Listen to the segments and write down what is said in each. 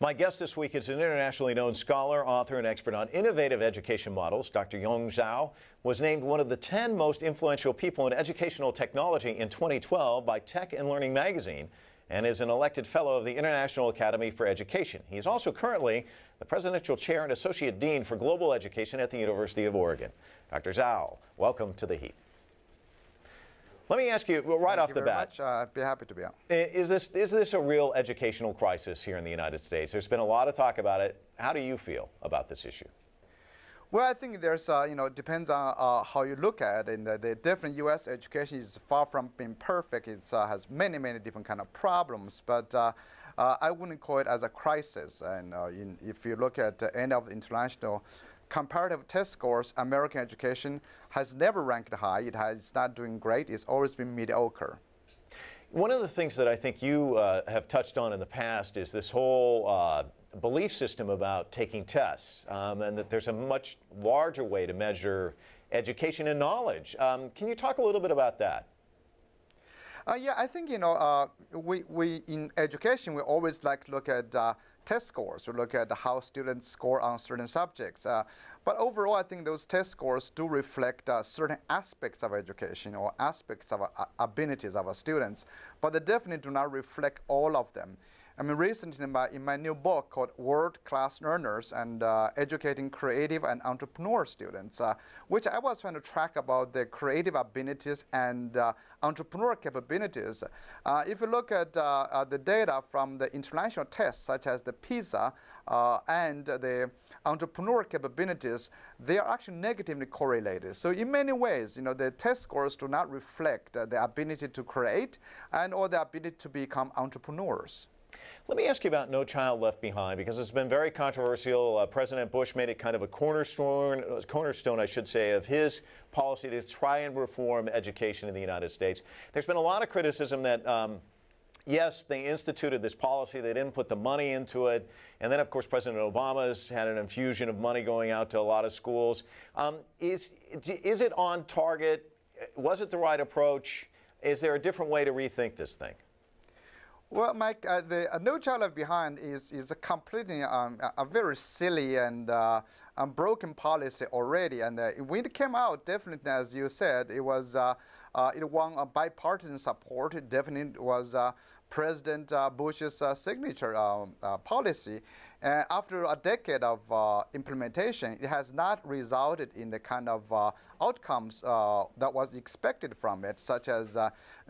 My guest this week is an internationally known scholar, author, and expert on innovative education models. Dr. Yong Zhao was named one of the 10 most influential people in educational technology in 2012 by Tech and Learning magazine and is an elected fellow of the International Academy for Education. He is also currently the presidential chair and associate dean for global education at the University of Oregon. Dr. Zhao, welcome to The Heat. Let me ask you right off the bat. I'd be happy to be on. Is this a real educational crisis here in the United States? There's been a lot of talk about it. How do you feel about this issue? Well, I think there's, it depends on how you look at it. And the different U.S. education is far from being perfect. It has many, many different kind of problems. But I wouldn't call it as a crisis. And if you look at the end of international comparative test scores, American education has never ranked high. It's not doing great. It's always been mediocre. One of the things that I think you have touched on in the past is this whole belief system about taking tests, and that there's a much larger way to measure education and knowledge. Can you talk a little bit about that? Yeah, I think, we in education, we always like to look at test scores. We look at how students score on certain subjects. But overall, I think those test scores do reflect certain aspects of education or aspects of abilities of our students, but they definitely do not reflect all of them. I mean, recently in my new book called World-Class Learners and Educating Creative and Entrepreneur Students, which I was trying to track about the creative abilities and entrepreneur capabilities. If you look at the data from the international tests, such as the PISA and the entrepreneur capabilities, they are actually negatively correlated. So in many ways, the test scores do not reflect the ability to create or the ability to become entrepreneurs. Let me ask you about No Child Left Behind, because it's been very controversial. President Bush made it kind of a cornerstone, I should say, of his policy to try and reform education in the United States. There's been a lot of criticism that, yes, they instituted this policy, they didn't put the money into it, and then, of course, President Obama's had an infusion of money going out to a lot of schools. Is it on target? Was it the right approach? Is there a different way to rethink this thing? Well, Mike, the No Child Left Behind is a completely a very silly and broken policy already. And when it came out, definitely, as you said, it was it won a bipartisan support. It definitely was President Bush's signature policy. After a decade of implementation, it has not resulted in the kind of outcomes that was expected from it, such as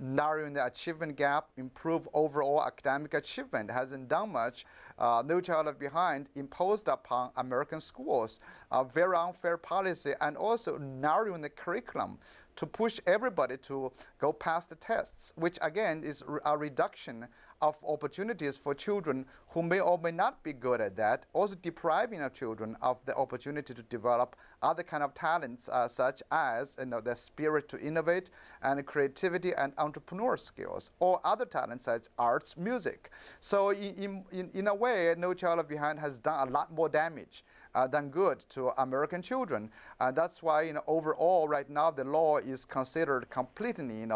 narrowing the achievement gap, improve overall academic achievement. It hasn't done much. No Child Left Behind imposed upon American schools a very unfair policy, and also narrowing the curriculum to push everybody to go past the tests, which again is a reduction of opportunities for children who may or may not be good at that, also depriving our children of the opportunity to develop other kind of talents such as the spirit to innovate and creativity and entrepreneur skills, or other talents such as arts, music. So in a way, No Child Left Behind has done a lot more damage than good to American children. That's why, overall, right now, the law is considered completely,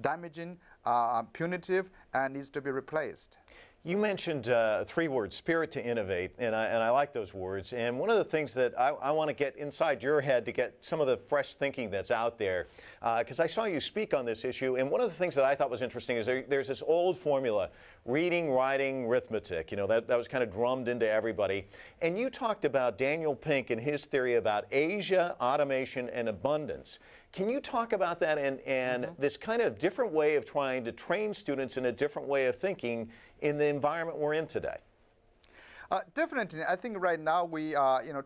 damaging, punitive, and needs to be replaced. You mentioned 3 words, spirit to innovate, and I like those words. And one of the things that I want to get inside your head to get some of the fresh thinking that's out there, because I saw you speak on this issue, and one of the things that I thought was interesting is there's this old formula, reading, writing, arithmetic, that was kind of drummed into everybody. And you talked about Daniel Pink and his theory about Asia, automation, and abundance. Can you talk about that and this kind of different way of trying to train students in a different way of thinking in the environment we're in today? Definitely. I think right now we,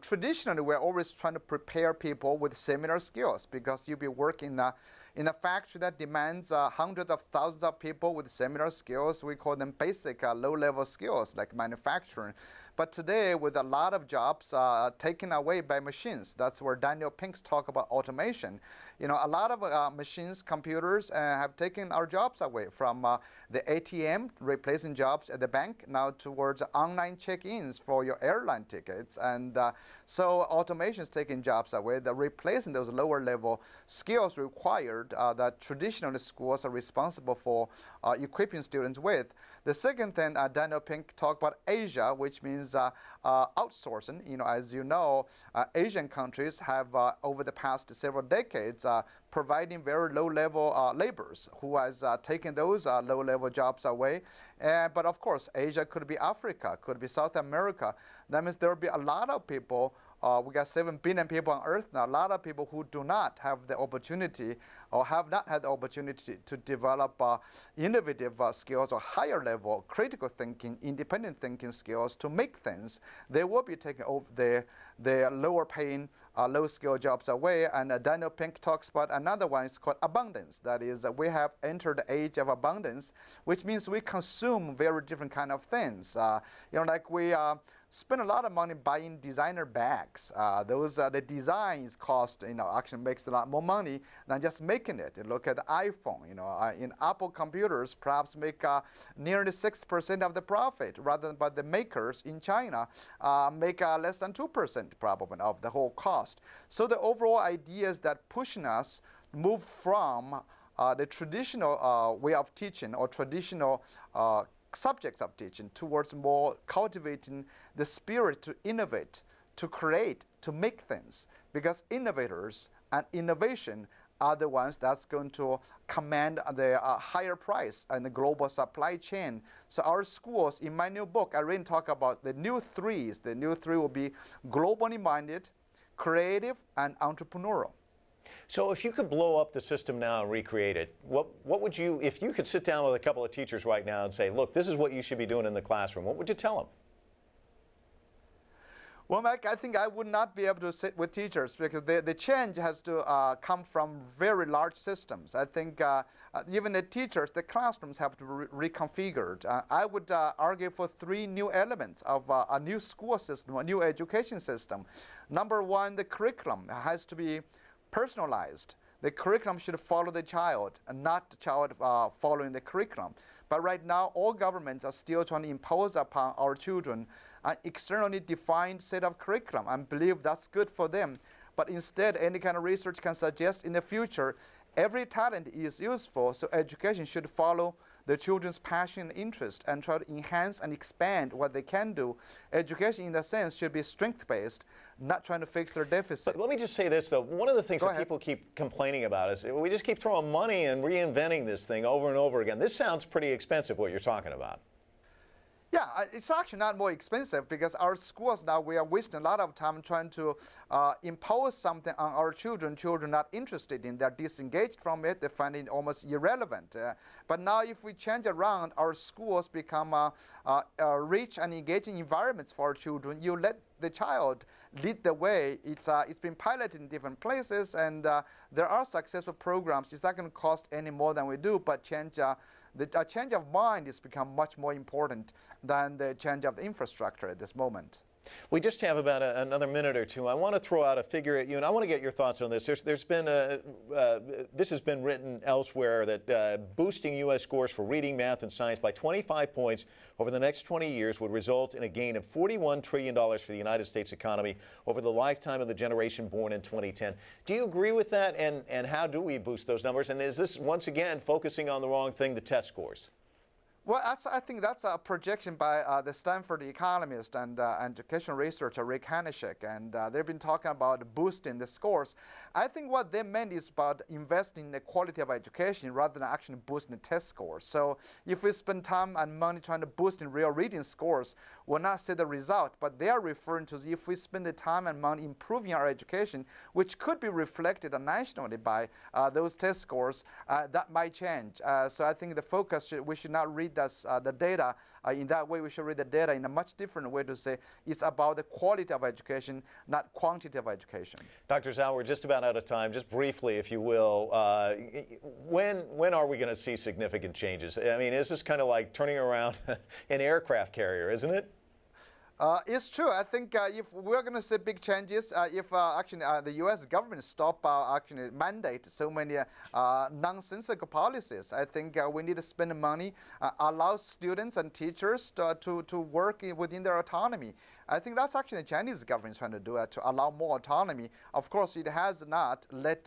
traditionally we're always trying to prepare people with similar skills, because you'll be working in a factory that demands hundreds of thousands of people with similar skills. We call them basic low-level skills like manufacturing. But today, with a lot of jobs taken away by machines, that's where Daniel Pink's talk about automation. A lot of machines, computers have taken our jobs away from the ATM, replacing jobs at the bank, now towards online check-ins for your airline tickets. And so automation is taking jobs away. They're replacing those lower-level skills required standard that traditional schools are responsible for equipping students with. The second thing, Daniel Pink talked about Asia, which means outsourcing. As you know, Asian countries have, over the past several decades, providing very low-level laborers who has taken those low-level jobs away. But of course, Asia could be Africa, could be South America. That means there will be a lot of people. We got 7 billion people on Earth now. A lot of people who do not have the opportunity or have not had the opportunity to develop innovative skills or higher level critical thinking, independent thinking skills to make things. They will be taking over their lower paying, low skill jobs away. And Daniel Pink talks about another one. It's called abundance. That is, we have entered the age of abundance, which means we consume very different kind of things. Like we spend a lot of money buying designer bags. The designs cost, actually makes a lot more money than just making it. You look at the iPhone, in Apple computers, perhaps make nearly 6% of the profit, rather than but the makers in China make less than 2% probably of the whole cost. So the overall idea is that pushing us move from the traditional way of teaching or traditional subjects of teaching towards more cultivating the spirit to innovate, to create, to make things. Because innovators and innovation are the ones that's going to command the higher price in the global supply chain. So our schools, in my new book, I really talk about the new threes. The new three will be globally minded, creative, and entrepreneurial. So if you could blow up the system now and recreate it, what would you, if you could sit down with a couple of teachers right now and say, look, this is what you should be doing in the classroom, what would you tell them? Well, Mike, I think I would not be able to sit with teachers because the change has to come from very large systems. I think even the teachers, the classrooms have to be reconfigured. I would argue for 3 new elements of a new school system, a new education system. Number one, the curriculum has to be personalized. The curriculum should follow the child and not the child following the curriculum. But right now, all governments are still trying to impose upon our children an externally defined set of curriculum and believe that's good for them. But instead, any kind of research can suggest in the future, every talent is useful, so education should follow the children's passion and interest and try to enhance and expand what they can do. Education, in that sense, should be strength-based, not trying to fix their deficit. But let me just say this, though. One of the things that people keep complaining about is we just keep throwing money and reinventing this thing over and over again. This sounds pretty expensive, what you're talking about. Yeah, it's actually not more expensive because our schools now, we are wasting a lot of time trying to impose something on our children. Children not interested in, they're disengaged from it, they find it almost irrelevant. But now if we change around, our schools become rich and engaging environments for our children. You let the child lead the way. It's been piloted in different places, and there are successful programs. It's not going to cost any more than we do, but the change of mind has become much more important than the change of the infrastructure at this moment. We just have about another minute or two. I want to throw out a figure at you, and I want to get your thoughts on this. There's been this has been written elsewhere that boosting U.S. scores for reading, math, and science by 25 points over the next 20 years would result in a gain of $41 trillion for the United States economy over the lifetime of the generation born in 2010. Do you agree with that, and how do we boost those numbers? And is this, once again, focusing on the wrong thing, the test scores? Well, I think that's a projection by the Stanford economist and education researcher Rick Hanishek, and they've been talking about boosting the scores. I think what they meant is about investing in the quality of education rather than actually boosting the test scores. So if we spend time and money trying to boost in real reading scores, we'll not see the result. But they are referring to if we spend the time and money improving our education, which could be reflected nationally by those test scores, that might change. So I think the focus, we should not read the data in that way. We should read the data in a much different way to say it's about the quality of education, not quantity of education. Dr. Zhao, we're just about out of time. Just briefly, if you will, when are we going to see significant changes? I mean, is this kind of like turning around an aircraft carrier, isn't it? It's true. I think if we're going to see big changes, if actually the U.S. government stop actually mandate so many nonsensical policies, I think we need to spend money, allow students and teachers to work within their autonomy. I think that's actually the Chinese government trying to do it, to allow more autonomy. Of course, it has not let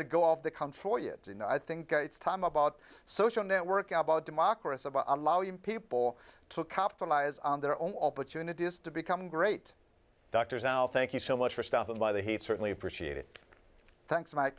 go of the control yet. I think it's time about social networking, about democracy, about allowing people to capitalize on their own opportunities to become great. Dr. Zhao, thank you so much for stopping by The Heat. Certainly appreciate it. Thanks, Mike.